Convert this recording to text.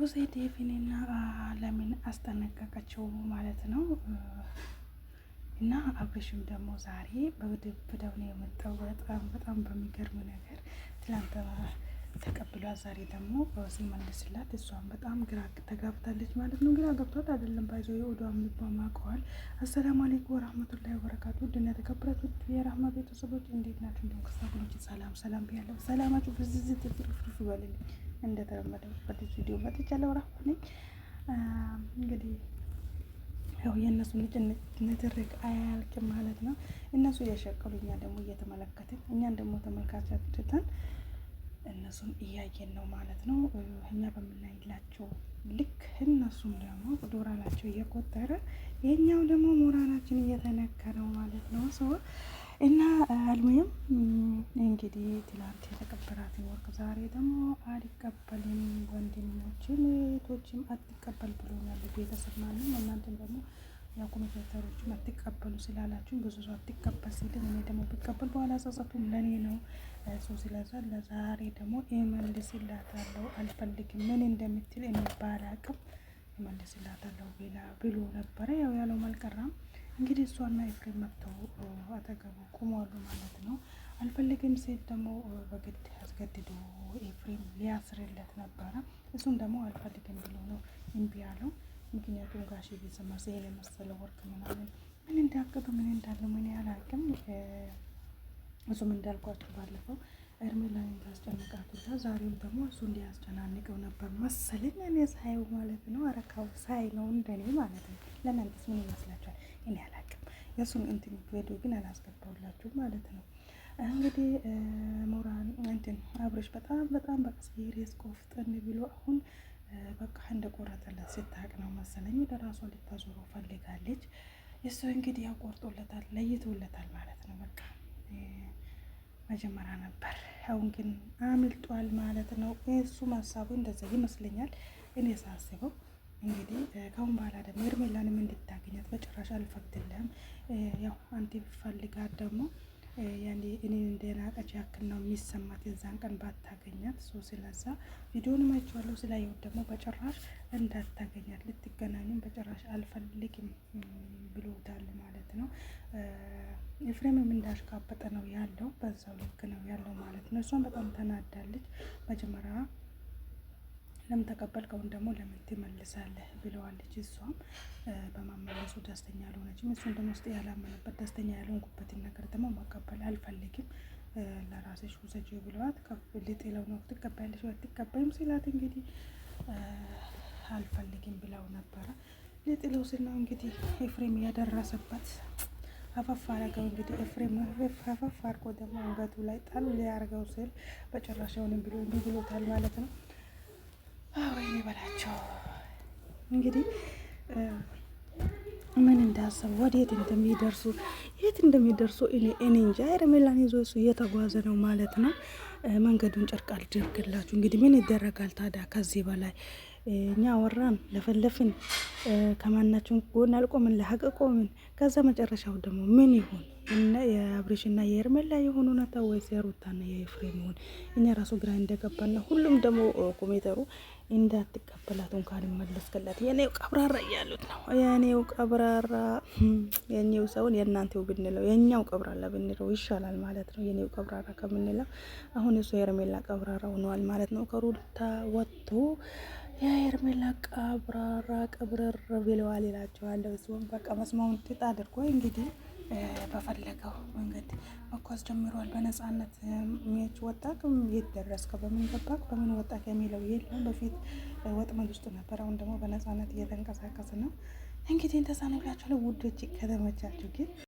ሶሲ ዴቪንና ለምን አስጠነቀቀችው ማለት ነው። እና አብርሽም ደግሞ ዛሬ በድብደው ነው የመጣው። በጣም በሚገርም ነገር ትላንት ተቀብሏት ዛሬ ደግሞ ሲመልስላት እሷን በጣም ግራ ተጋብታለች ማለት ነው። ግራ ገብቷት አይደለም ባይዞ የወዷም ልቧም አውቀዋል። አሰላሙ አለይኩም ወራህመቱላሂ ወበረካቱ። ውድና የተከበራችሁ የራህማ ቤተሰቦች እንዴት ናችሁ? እንደውም ክርስቲያኖች ሰላም ብያለሁ። ሰላማችሁ ብዝዝት ትርፍርፍ ይበልልኝ። እንደተለመደው በዚህ ቪዲዮ መጥቻለሁ። ራህማ ነኝ። እንግዲህ ያው የእነሱ ንትርክ አያልቅም ማለት ነው። እነሱ እየሸቀሉ እኛ ደግሞ እየተመለከትን እኛን ደግሞ ተመልካች አድርገን እነሱም እያየን ነው ማለት ነው። እኛ በምናይላቸው ልክ እነሱም ደግሞ ዶላራቸው እየቆጠረ የኛው ደግሞ ሞራላችን እየተነካ ነው ማለት ነው። እና አልሙየም እንግዲህ ትላንት የተቀበራትን ወርቅ ዛሬ ደግሞ አልቀበልም፣ ወንድሞችም እህቶችም አትቀበል ብሎኛል። ቤተሰብ ማንም እናንተም ደግሞ ያው ኮሜንታተሮችም አትቀበሉ ስላላችሁ ብዙ ሰው አትቀበል ሲል እኔ ደግሞ ብቀበል በኋላ ጸጸቱም ለኔ ነው። ስለዛ ለዛሬ ደግሞ እመልስላታለሁ። አልፈልግም ምን እንደምትል ባላቅም እመልስላታለሁ ብሎ ነበረ። ያው ያለው አልቀራም። እንግዲህ እሷና ኤፍሬም መጥተው አጠገቡ ቁመዋሉ ማለት ነው። አልፈልግም ሴት ደግሞ በግድ አስገድዶ ኤፍሬም ሊያስርለት ነበረ። እሱም ደግሞ አልፈልግም ብሎ ነው እምቢ ያለው። ምክንያቱም ጋሽ ቢሰማ ሲሄድ የመሰለ ወርቅ ምናምን ምን እንዳቀዱ ምን እንዳለው ምን ያላቅም። እሱም እንዳልኳቸው ባለፈው ሄርሜላን ታስጨንቃት ብቻ ዛሬም ደግሞ እሱ እንዲያስጨናንቀው ነበር መሰለኝ እኔ ሳየው ማለት ነው። አረካው ሳይ ነው እንደኔ ማለት ነው። ለእናንተስ ምን ይመስላችኋል? እኔ አላቅም። የእሱን እንትን ቪዲዮ ግን አላስገባሁላችሁ ማለት ነው። እንግዲህ ሞራን እንትን አብርሽ በጣም በቃ ሲሪየስ ቆፍጠን ብሎ አሁን በቃ እንደቆረጠለት ስታቅ ነው መሰለኝ ወደ ራሷ ልታዞረው ፈልጋለች። እሱ እንግዲህ ያቆርጦለታል ለይቶለታል ማለት ነው። በቃ መጀመሪያ ነበር፣ አሁን ግን አምልጧል ማለት ነው። እሱ ሀሳቡ እንደዛ ይመስለኛል እኔ ሳስበው። እንግዲህ ከአሁን በኋላ ደግሞ ሄርሜላንም እንድታገኛት በጭራሽ አልፈቅድልህም። ያው አንተ ቢፈልጋት ደግሞ ያኔ እኔን እንደናቀች ያክል ነው የሚሰማት የዛን ቀን ባታገኛት። ስለዛ ቪዲዮንም አይቼዋለሁ። ስላየሁት ደግሞ በጭራሽ እንዳታገኛት ልትገናኙም በጭራሽ አልፈልግም ብሎታል ማለት ነው። ኤፍሬምም እንዳሽቃበጠ ነው ያለው፣ በዛው ልክ ነው ያለው ማለት ነው። እሷን በጣም ተናዳለች። መጀመሪያ ለምን ተቀበልከውን ደግሞ ለምን ትመልሳለህ ብለዋለች። እሷም በማመለሱ ደስተኛ አልሆነችም። እሱን ደግሞ ውስጥ ያላመነበት ደስተኛ ያልሆንኩበትን ነገር ደግሞ መቀበል አልፈልግም፣ ለራስሽ ውሰጂ ብለዋት ልጥለው ነው። ትቀበያለሽ ወይ አትቀበይም ሲላት እንግዲህ አልፈልግም ብለው ነበረ። ልጥለው ስል ነው እንግዲህ ኤፍሬም ያደረሰበት አፈፍ አረገው። እንግዲህ ኤፍሬም አፈፍ አርጎ ደግሞ አንገቱ ላይ ጣል ሊያርገው ስል በጭራሽ አሁንም ብሎ እንዲህ ብሎታል ማለት ነው። ወይኔ በላቸው እንግዲህ ምን እንዳሰቡ ወዴት እንደሚደርሱ የት እንደሚደርሱ እኔ እንጃ። ሄርሜላን ይዞ እሱ እየተጓዘ ነው ማለት ነው። መንገዱን ጨርቅ አልደርግላችሁ። እንግዲህ ምን ይደረጋል ታዲያ ከዚህ በላይ እኛ ወራን ለፈለፍን ከማናችን ጎን አልቆምን ለሀቅ ቆምን። ከዛ መጨረሻው ደግሞ ምን ይሆን? የአብርሽና የሄርሜላ የሆኑ ነታ ወይስ የሩታና የኤፍሬም ይሆን? እኛ ራሱ ግራ እንደገባና ሁሉም ደግሞ ኮሜተሩ እንዳትቀበላት እንኳን መለስከላት የኔው ቀብራራ እያሉት ነው። የኔው ቀብራራ የኔው ሰውን የእናንተው ብንለው የኛው ቀብራራ ብንለው ይሻላል ማለት ነው። የኔው ቀብራራ ከምንለው አሁን እሱ የሄርሜላ ቀብራራ ሆኗል ማለት ነው። ከሩታ ወጥቶ የሄርሜላ ቀብራራ ቀብረር ብለዋል ይላቸዋለሁ። እሱም በቃ መስማውን ጥጥ አድርጎ እንግዲህ በፈለገው መንገድ መጓዝ ጀምሯል። በነጻነት ሜች ወጣክ የት ደረስከ፣ በምን ገባክ፣ በምን ወጣክ የሚለው የለም። በፊት ወጥመድ ውስጥ ነበር፣ አሁን ደግሞ በነጻነት እየተንቀሳቀስ ነው። እንግዲህ እንደዛ ነው ብላችኋለሁ ውዶች። ከተመቻችሁ ግን